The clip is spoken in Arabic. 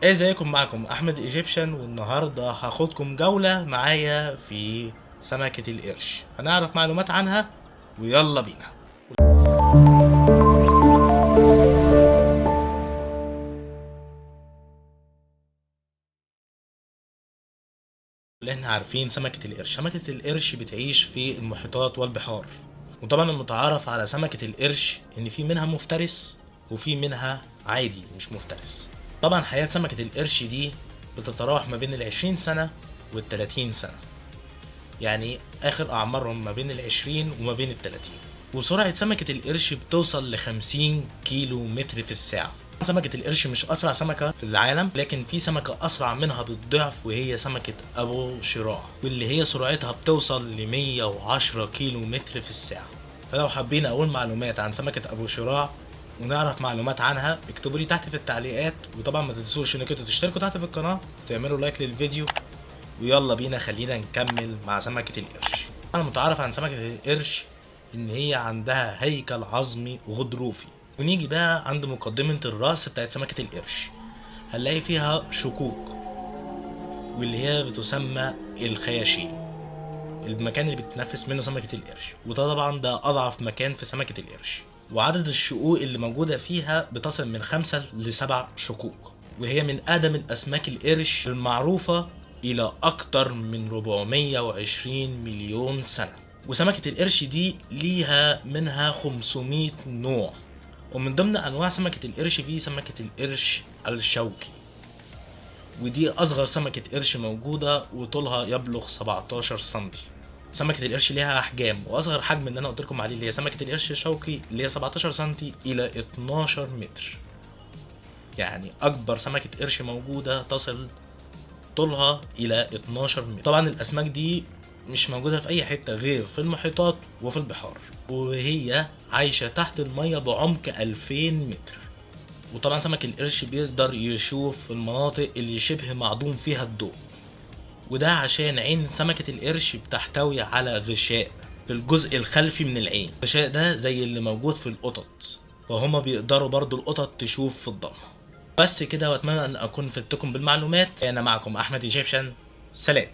ازيكم؟ معكم احمد ايجيبشن، والنهارده هاخدكم جولة معايا في سمكة القرش. هنعرف معلومات عنها ويلا بينا. لان عارفين سمكة القرش بتعيش في المحيطات والبحار، وطبعا المتعارف على سمكة القرش ان في منها مفترس وفي منها عادي مش مفترس. طبعا حياة سمكة القرش دي بتتراوح ما بين ال20 سنة وال30 سنة، يعني اخر اعمارهم ما بين ال20 وما بين ال30. وسرعة سمكة القرش بتوصل ل50 كيلو متر في الساعة. سمكة القرش مش اسرع سمكة في العالم، لكن في سمكة اسرع منها بالضعف وهي سمكة ابو شراع، واللي هي سرعتها بتوصل ل110 كيلو متر في الساعة. فلو حابين اقول معلومات عن سمكة ابو شراع ونعرف معلومات عنها اكتبوا لي تحت في التعليقات، وطبعا ما تنسوش انكم تشتركوا تحت في القناة وتعملوا لايك للفيديو. ويلا بينا خلينا نكمل مع سمكة القرش. انا متعرف عن سمكة القرش ان هي عندها هيكل عظمي غضروفي. ونيجي بقى عند مقدمة الراس بتاعت سمكة القرش، هنلاقي فيها شقوق واللي هي بتسمى الخياشيم، المكان اللي بتتنفس منه سمكة القرش، وده طبعا ده اضعف مكان في سمكة القرش. وعدد الشقوق اللي موجودة فيها بتصل من 5 ل7 شقوق، وهي من أقدم الأسماك القرش المعروفة إلى أكتر من 420 مليون سنة. وسمكة القرش دي ليها منها 500 نوع، ومن ضمن أنواع سمكة القرش في سمكة القرش الشوكي، ودي أصغر سمكة قرش موجودة وطولها يبلغ 17 سنتي. سمكة القرش ليها أحجام، وأصغر حجم اللي أنا قلت لكم عليه اللي هي سمكة القرش الشوكي اللي هي 17 سنتي إلى 12 متر. يعني أكبر سمكة قرش موجودة تصل طولها إلى 12 متر. طبعا الأسماك دي مش موجودة في أي حتة غير في المحيطات وفي البحار، وهي عايشة تحت المية بعمق 2000 متر. وطبعا سمك القرش بيقدر يشوف المناطق اللي شبه معدوم فيها الضوء، وده عشان عين سمكة القرش بتحتوي على غشاء في الجزء الخلفي من العين. الغشاء ده زي اللي موجود في القطط، وهما بيقدروا برضو القطط تشوف في الضلمة. بس كده، واتمنى ان اكون فدتكم بالمعلومات. انا معكم احمد ايجيبشن، سلام.